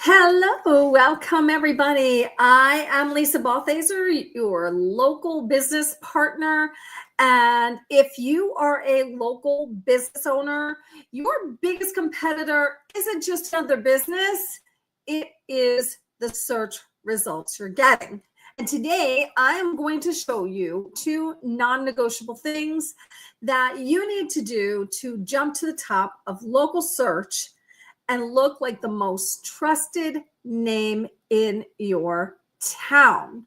Hello, welcome everybody. I am Lisa Balthaser, your local business partner. And if you are a local business owner, your biggest competitor isn't just another business, it is the search results you're getting. And today I am going to show you two non-negotiable things that you need to do to jump to the top of local search and look like the most trusted name in your town.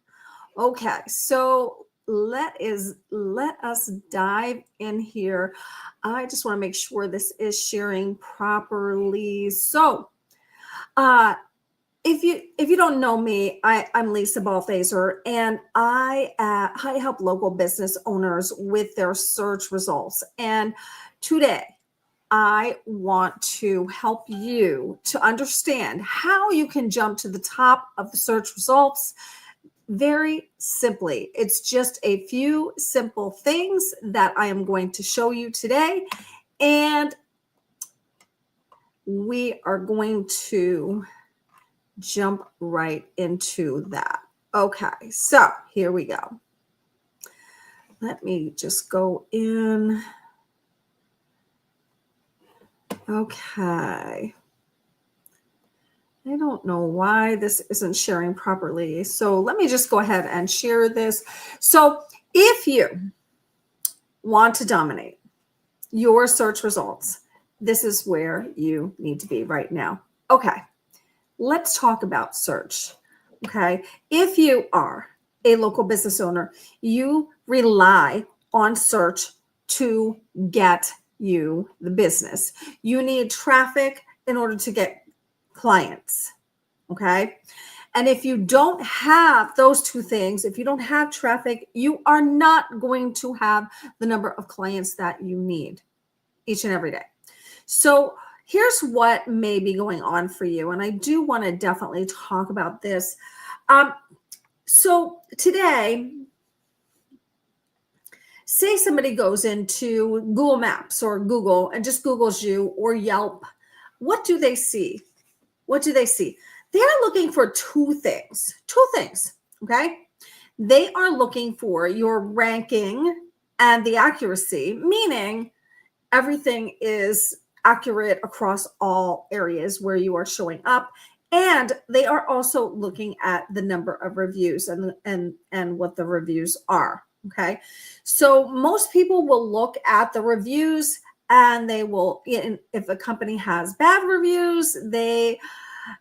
Okay, so let us dive in here. I just want to make sure this is sharing properly. So, if you don't know me, I'm Lisa Balthaser, and I help local business owners with their search results. And today, I want to help you to understand how you can jump to the top of the search results very simply. It's just a few simple things that I am going to show you today, and we are going to jump right into that. Okay, so here we go. Let me just go in. Okay. I don't know why this isn't sharing properly. So let me just go ahead and share this. So if you want to dominate your search results, this is where you need to be right now. Okay, let's talk about search. Okay, if you are a local business owner, you rely on search to get you the business. You need traffic in order to get clients. Okay. And if you don't have those two things, if you don't have traffic, you are not going to have the number of clients that you need each and every day. So here's what may be going on for you. And I do want to definitely talk about this. So today, say somebody goes into Google Maps or Google and just Googles you or Yelp. What do they see? What do they see? They're looking for two things, okay? They are looking for your ranking and the accuracy, meaning everything is accurate across all areas where you are showing up. And they are also looking at the number of reviews and what the reviews are, okay? So most people will look at the reviews and they will, if a company has bad reviews, they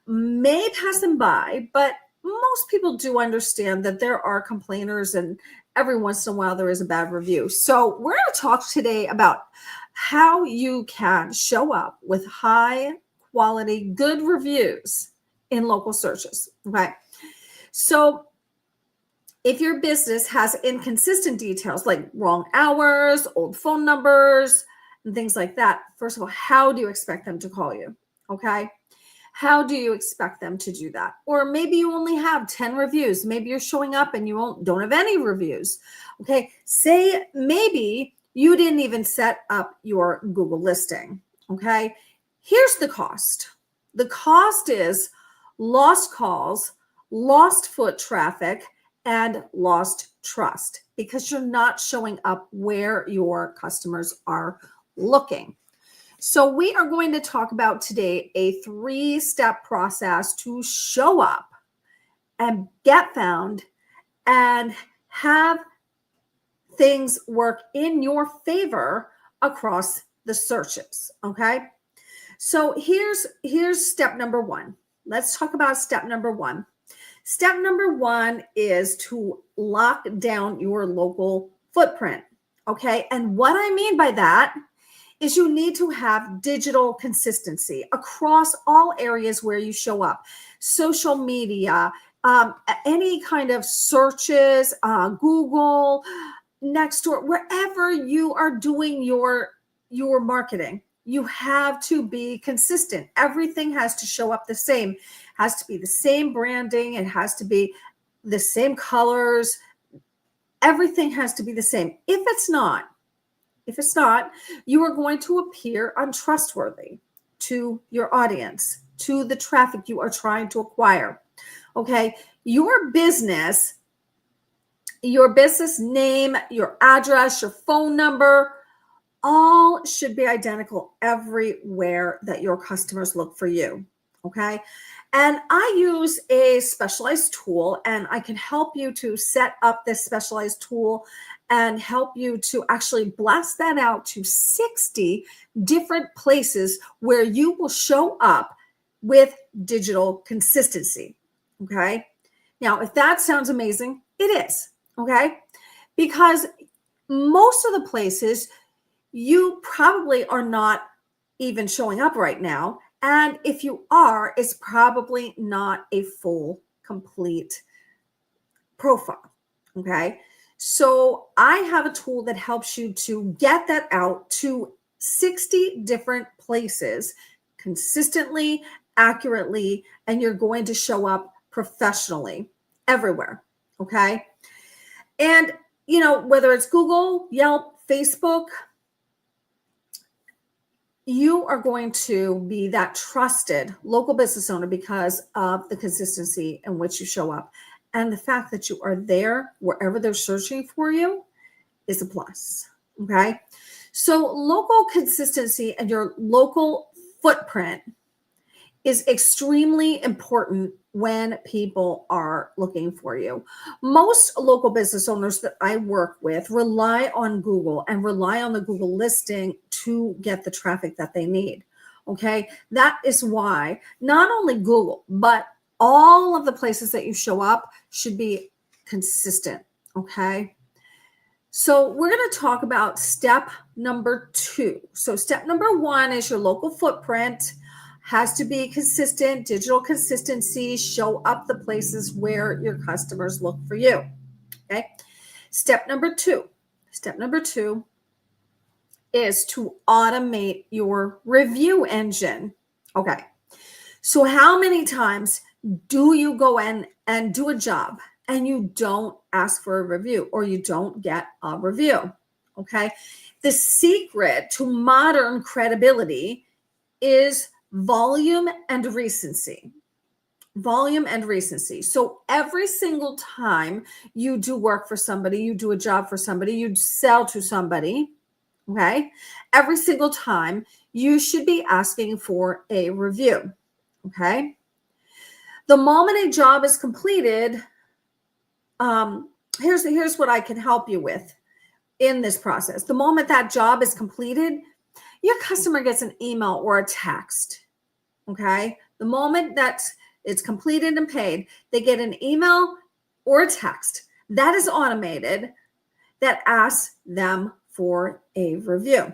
may pass them by, but most people do understand that there are complainers and every once in a while there is a bad review. So we're going to talk today about how you can show up with high quality, good reviews in local searches. Okay. So if your business has inconsistent details like wrong hours, old phone numbers, and things like that, first of all, how do you expect them to call you? Okay. How do you expect them to do that? Or maybe you only have 10 reviews. Maybe you're showing up and you don't have any reviews. Okay. Say maybe you didn't even set up your Google listing. Okay. Here's the cost. The cost is lost calls, lost foot traffic, and lost trust because you're not showing up where your customers are looking. So we are going to talk about today a 3-step process to show up and get found and have things work in your favor across the searches. Okay. So here's step number 1. Let's talk about step number 1. Step number 1 is to lock down your local footprint. Okay. And what I mean by that is you need to have digital consistency across all areas where you show up. Social media, any kind of searches, Google, Nextdoor, wherever you are doing your marketing, you have to be consistent. Everything has to show up the same, has to be the same branding, it has to be the same colors. Everything has to be the same. If it's not, you are going to appear untrustworthy to your audience, to the traffic you are trying to acquire. Okay. Your business name, your address, your phone number, all should be identical everywhere that your customers look for you. Okay. And I use a specialized tool, and I can help you to set up this specialized tool and help you to actually blast that out to 60 different places where you will show up with digital consistency. Okay. Now, if that sounds amazing, it is. Okay. Because most of the places you probably are not even showing up right now. And if you are, it's probably not a full, complete profile. Okay. So I have a tool that helps you to get that out to 60 different places consistently, accurately, and you're going to show up professionally everywhere. Okay. And, whether it's Google, Yelp, Facebook, you are going to be that trusted local business owner because of the consistency in which you show up. And the fact that you are there wherever they're searching for you is a plus. Okay. So local consistency and your local footprint is extremely important when people are looking for you. Most local business owners that I work with rely on Google and rely on the Google listing to get the traffic that they need. Okay. That is why not only Google, but all of the places that you show up should be consistent. Okay. So we're going to talk about step number 2. So step number 1 is your local footprint has to be consistent, digital consistency, show up the places where your customers look for you. Okay. Step number two is to automate your review engine. Okay. So how many times do you go in and do a job and you don't ask for a review or you don't get a review? Okay. The secret to modern credibility is volume and recency. So every single time you do work for somebody, you do a job for somebody, you sell to somebody, okay? Every single time you should be asking for a review, okay? The moment a job is completed, here's what I can help you with in this process. The moment that job is completed, your customer gets an email or a text. Okay. The moment that it's completed and paid, they get an email or a text that is automated that asks them for a review.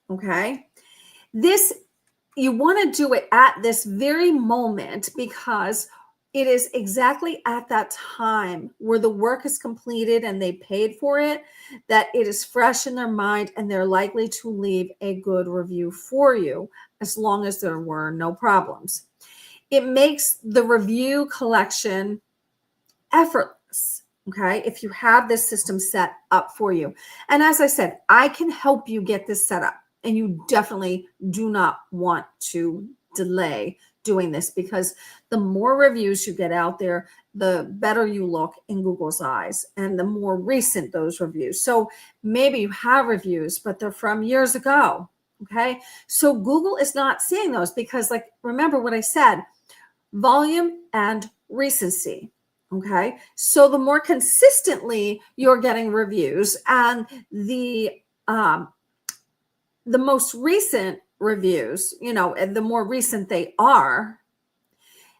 Okay. You want to do it at this very moment because it is exactly at that time where the work is completed and they paid for it, that it is fresh in their mind and they're likely to leave a good review for you as long as there were no problems. It makes the review collection effortless, okay, if you have this system set up for you. And as I said, I can help you get this set up, and you definitely do not want to delay doing this because the more reviews you get out there, the better you look in Google's eyes and the more recent those reviews. So maybe you have reviews, but they're from years ago. Okay. So Google is not seeing those because, like, remember what I said, volume and recency. Okay. So the more consistently you're getting reviews and the most recent reviews, the more recent they are,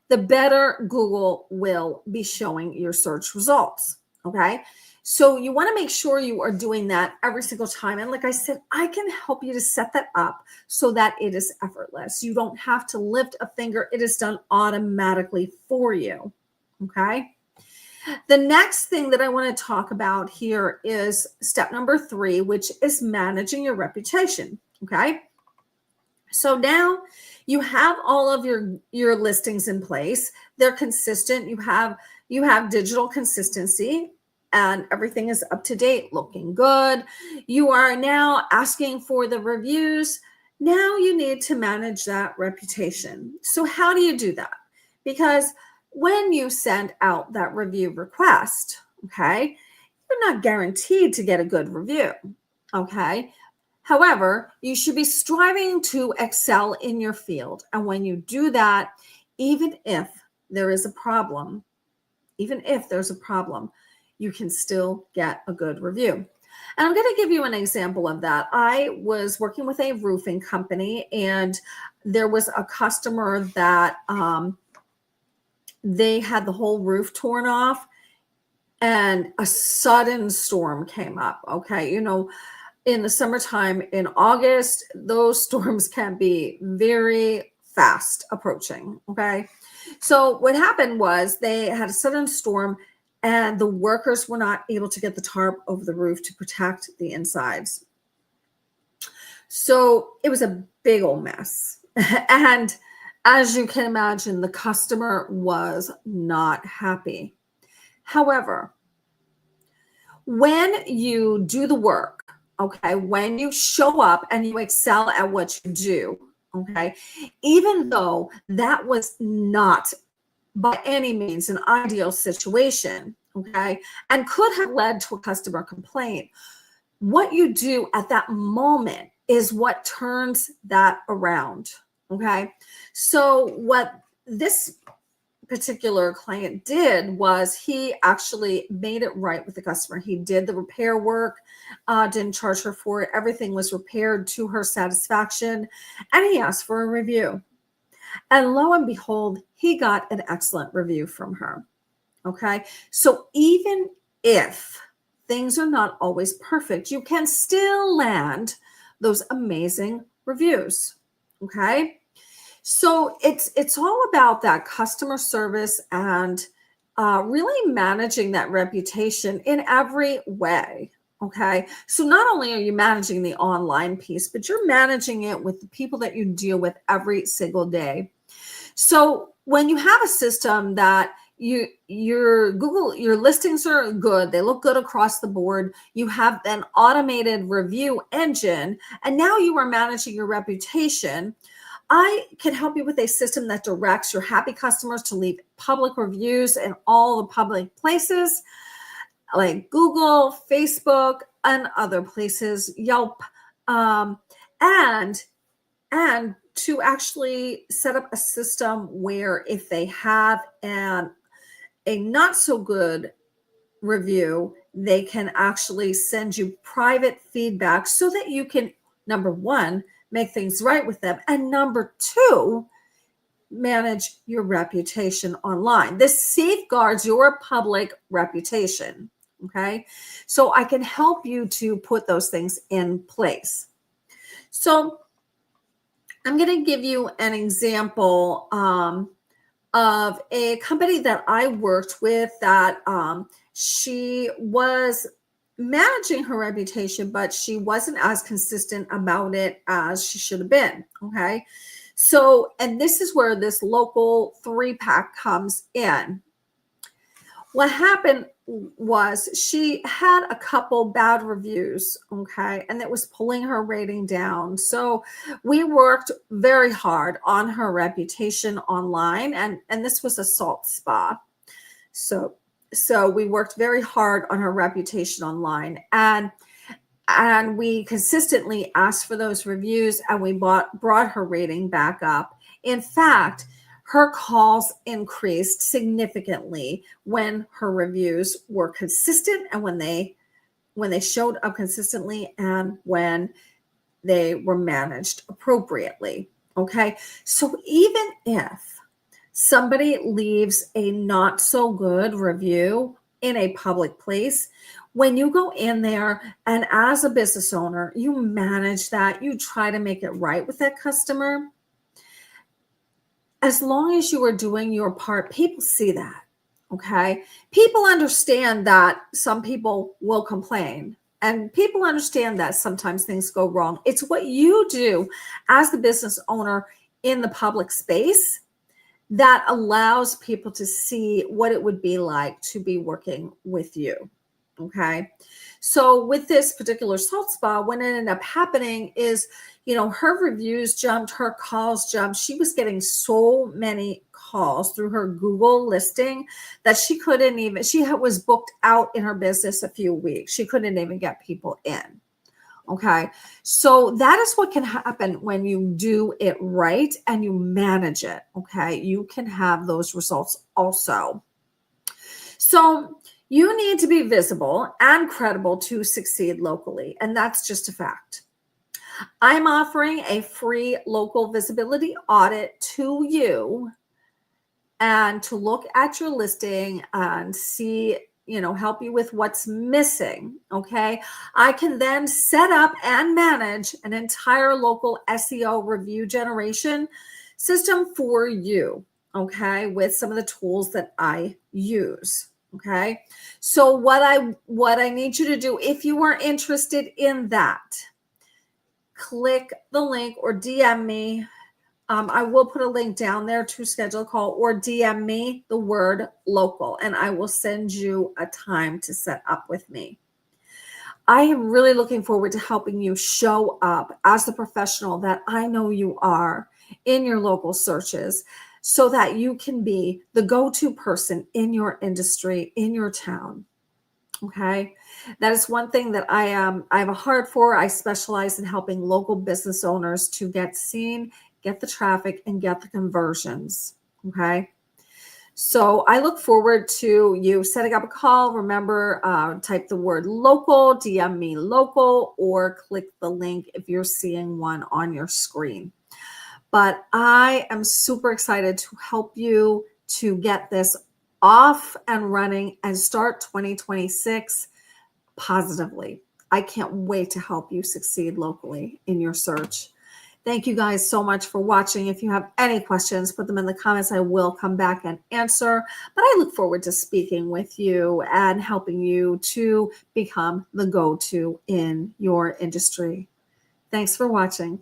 the better Google will be showing your search results. Okay. So you want to make sure you are doing that every single time. And like I said, I can help you to set that up so that it is effortless. You don't have to lift a finger. It is done automatically for you. Okay. The next thing that I want to talk about here is step number 3, which is managing your reputation. Okay. So now you have all of your listings in place. They're consistent. You have digital consistency and everything is up to date, looking good. You are now asking for the reviews Now you need to manage that reputation. So how do you do that? Because when you send out that review request, okay, you're not guaranteed to get a good review, okay? However, you should be striving to excel in your field. And when you do that, even if there is a problem, even if there's a problem, you can still get a good review. And I'm going to give you an example of that. I was working with a roofing company, and there was a customer that they had the whole roof torn off, and a sudden storm came up. Okay. You know, in the summertime, in August, those storms can be very fast approaching. Okay. So what happened was they had a sudden storm, and the workers were not able to get the tarp over the roof to protect the insides. So it was a big old mess. And as you can imagine, the customer was not happy. However, when you do the work, okay, when you show up and you excel at what you do, okay, even though that was not by any means an ideal situation, okay, and could have led to a customer complaint, what you do at that moment is what turns that around, okay? So what this particular client did was he actually made it right with the customer. He did the repair work, didn't charge her for it. Everything was repaired to her satisfaction, and he asked for a review. And lo and behold, he got an excellent review from her. Okay. So even if things are not always perfect, you can still land those amazing reviews. Okay. So it's all about that customer service and really managing that reputation in every way. Okay. So not only are you managing the online piece, but you're managing it with the people that you deal with every single day. So when you have a system that your Google, your listings are good, they look good across the board, you have an automated review engine, and now you are managing your reputation, I can help you with a system that directs your happy customers to leave public reviews in all the public places like Google, Facebook, and other places, Yelp, and to actually set up a system where if they have a not so good review, they can actually send you private feedback so that you can, number one, make things right with them, and number two, manage your reputation online. This safeguards your public reputation. Okay. So I can help you to put those things in place. So I'm going to give you an example of a company that I worked with that she was managing her reputation, but she wasn't as consistent about it as she should have been. Okay. So, and this is where this local 3-pack comes in. What happened was she had a couple bad reviews, okay, and it was pulling her rating down. So we worked very hard on her reputation online, and this was a salt spa. So we worked very hard on her reputation online, and we consistently asked for those reviews, and we brought her rating back up. In fact, her calls increased significantly when her reviews were consistent and when they showed up consistently and when they were managed appropriately. Okay. So even if somebody leaves a not so good review in a public place, when you go in there and as a business owner, you manage that, you try to make it right with that customer. As long as you are doing your part, people see that. Okay. People understand that some people will complain, and people understand that sometimes things go wrong. It's what you do as the business owner in the public space that allows people to see what it would be like to be working with you. Okay. So with this particular salt spa, what ended up happening is, her reviews jumped, her calls jumped. She was getting so many calls through her Google listing that was booked out in her business a few weeks. She couldn't even get people in. Okay. So that is what can happen when you do it right and you manage it. Okay. You can have those results also. So you need to be visible and credible to succeed locally. And that's just a fact. I'm offering a free local visibility audit to you and to look at your listing and see, help you with what's missing. Okay. I can then set up and manage an entire local SEO review generation system for you. Okay. With some of the tools that I use. Okay. So what I need you to do, if you are interested in that, click the link or DM me. I will put a link down there to schedule a call, or DM me the word local and I will send you a time to set up with me. I am really looking forward to helping you show up as the professional that I know you are in your local searches, so that you can be the go-to person in your industry, in your town. Okay. That is one thing that I have a heart for. I specialize in helping local business owners to get seen, get the traffic, and get the conversions. Okay. So I look forward to you setting up a call. Remember, type the word local, DM me local, or click the link if you're seeing one on your screen. But I am super excited to help you to get this off and running and start 2026 positively. I can't wait to help you succeed locally in your search. Thank you guys so much for watching. If you have any questions, put them in the comments. I will come back and answer. But I look forward to speaking with you and helping you to become the go-to in your industry. Thanks for watching.